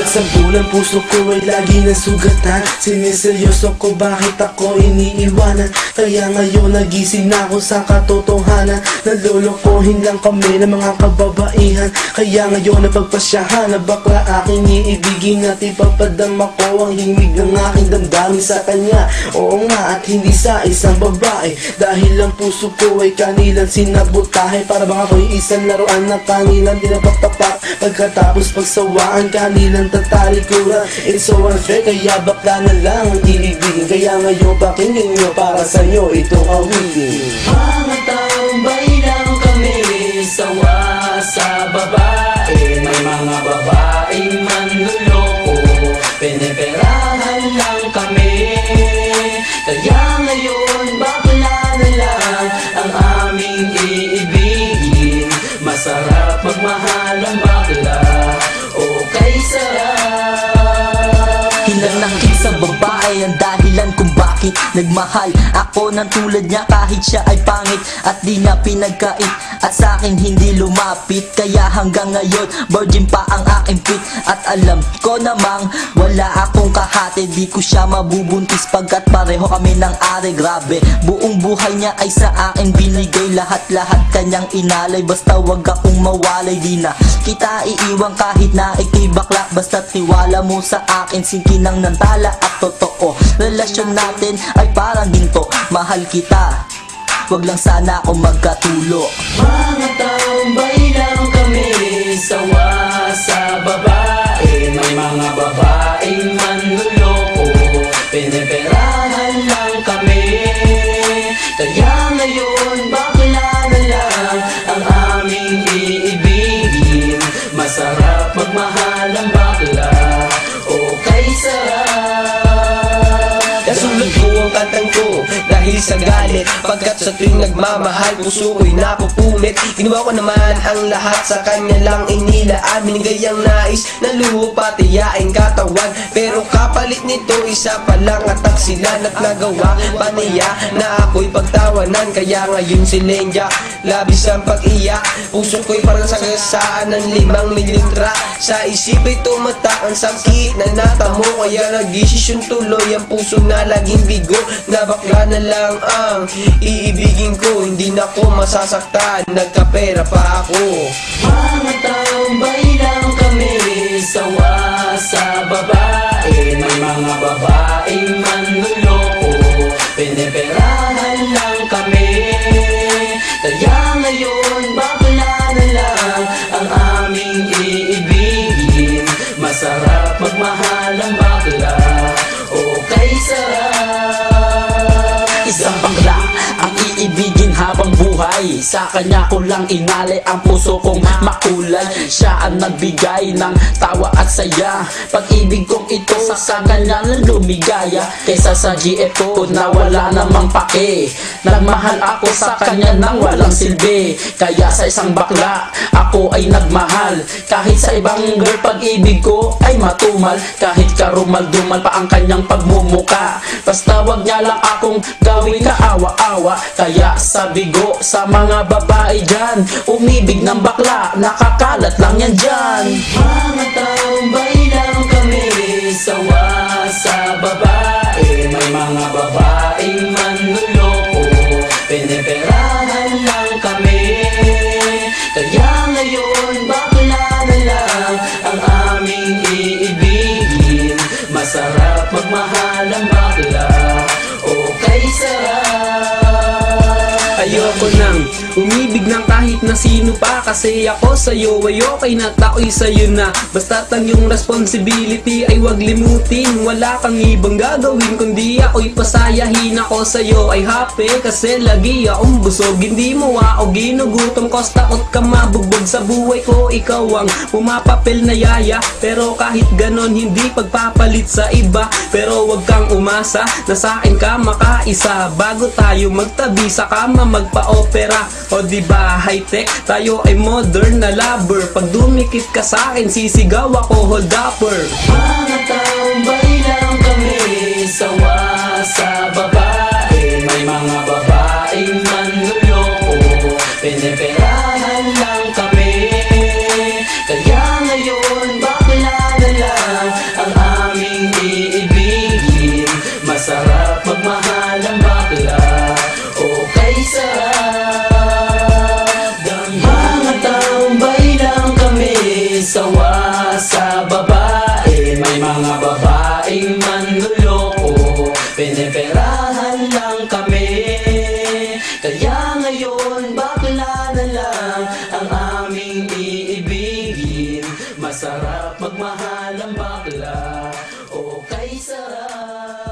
Bawat sampulan puso ko ay lagi nasugatan. Siniseryoso ko bakit ako iniiwanan. Kaya ngayon nagising na ako sa katotohanan. Nalolokohin lang kami ng mga kababaihan. Kaya ngayon napagpasyahan na bakla aking iibigin at ipapadama ko ang himig ng aking damdamin sa kanya. Oo nga, at hindi sa isang babae. Dahil ang puso ko ay kanilang sinabotahe. Para bang ako'y isang laruan na kanilang dinapaktapak. Pagkatapos pagsawaan kanilang tatalikuran. It's so unfair, kaya bakla na lang ang iibigin. Kaya ngayon pakinggan nyo para sa'yo itong awitin. Mga taong baylang kami, sawa sa babae. May mga babaeng manluloko, piniperahan lang kami. Kaya ngayon bakla na lang ang aming iibigin. Masarap magmahal ang bakla, okay sarap. Hinanakit sa babae ang dahilan kung bakit nagmahal ako ng tulad niya kahit siya ay pangit at di niya pinagkait at sa akin hindi lumapit. Kaya hanggang ngayon virgin pa ang aking pit at alam ko namang wala akong kahati. Di ko siya mabubuntis pagkat pareho kami ng ari. Grabe, buong buhay niya ay sa akin binigay. Lahat-lahat kanyang inalay, basta wag akong mawalay. Di na kita iiwan kahit na ikay bakla, basta tiwala mo sa akin. Sinkinang ng tala at totoo, relasyon natin ay parang ginto. Mahal kita, wag lang sana ako magkatulo. Mga taong baylang kami, sawa sa babae. May mga babaeng manluloko, piniperahan lang kami. Kaya ngayon bakla na lang ang aming iibigin. Masarap magmahal ang bakla, okay sarap. Nasulat ko ang kantang ko dahil sa galit, pagkat sa tuwing nagmamahal puso ko'y napupunit. Ginawa ko naman ang lahat sa kanya lang inilaan. Binigay ang nais na luho pati yaing katawan, pero kapalit nito isa pa lang atak sila. At nagawa pa niya na ako'y pagtawanan. Kaya ngayon si Lenja labis ang pag-iyak. Puso ko'y parang sagasaan ng 5 mililitra. Sa isip ay tumatak ang sakit na natamo. Kaya nagdesisyon tuloy ang puso na laging bigo, na bakla na lang ang iibigin ko. Hindi na ko masasaktan, nagkapera pa ako. Mga taong baylang kami, sawa sa babae. May mga babaeng manluloko, piniperahan lang kami. Kaya ngayon bakla na lang ang aming iibigin. Masarap magmahal ang bakla, okay sarap. Isang bakla ang iibigin habang buhay. Sa kanya ko lang inalay ang puso kong makulay. Siya ang nagbigay ng tawa at saya. Pag-ibig kong ito sa kanya na lumigaya. Kaysa sa GF ko na wala namang pake. Nagmahal ako sa kanya nang walang silbi. Kaya sa isang bakla ako ay nagmahal. Kahit sa ibang girl pag-ibig ko ay matumal. Kahit karumal-dumal pa ang kanyang pagmumuka, basta wag niya lang akong gawin kaawa-awa. Kaya sabi ko sa mga babae dyan, umibig ng bakla, nakakalat lang yan dyan. Mga taong baylang kami, sawa sa babae. May mga babaeng manluloko, piniperahan lang kami. Kaya ngayon bakla na lang ang aming iibigin. Masarap magmahal ang bakla, okay sarap. Ayoko nang umibig ng kahit na sino pa, kasi ako sa'yo ay okay na, tao'y sa'yo na. Basta't ang yung responsibility ay wag limutin. Wala kang ibang gagawin kundi ako'y pasayahin. Ako sa'yo ay happy kasi lagi akong busog. Hindi mo ako ginugutom cause takot ka mabugbog sa buhay ko. Ikaw ang pumapapel na yaya, pero kahit ganon hindi pagpapalit sa iba. Pero wag kang umasa na sa'kin ka makaisa. Bago tayo magtabi sa kama magpa-opera. O diba high-tech, tayo ay modern na lover. Pag dumikit ka sa'kin sisigaw ako hold upper. Mga taong baylang kami, sawa sa babae. May mga babaeng manluloko, piniperahan lang kami. Kaya ngayon bakla na lang Mga taong baylang kami, sawa sa babae. May mga babaeng manluloko, piniperahan lang kami. Kaya ngayon bakla na lang ang aming iibigin. Masarap magmahal ang bakla, o kay sarap.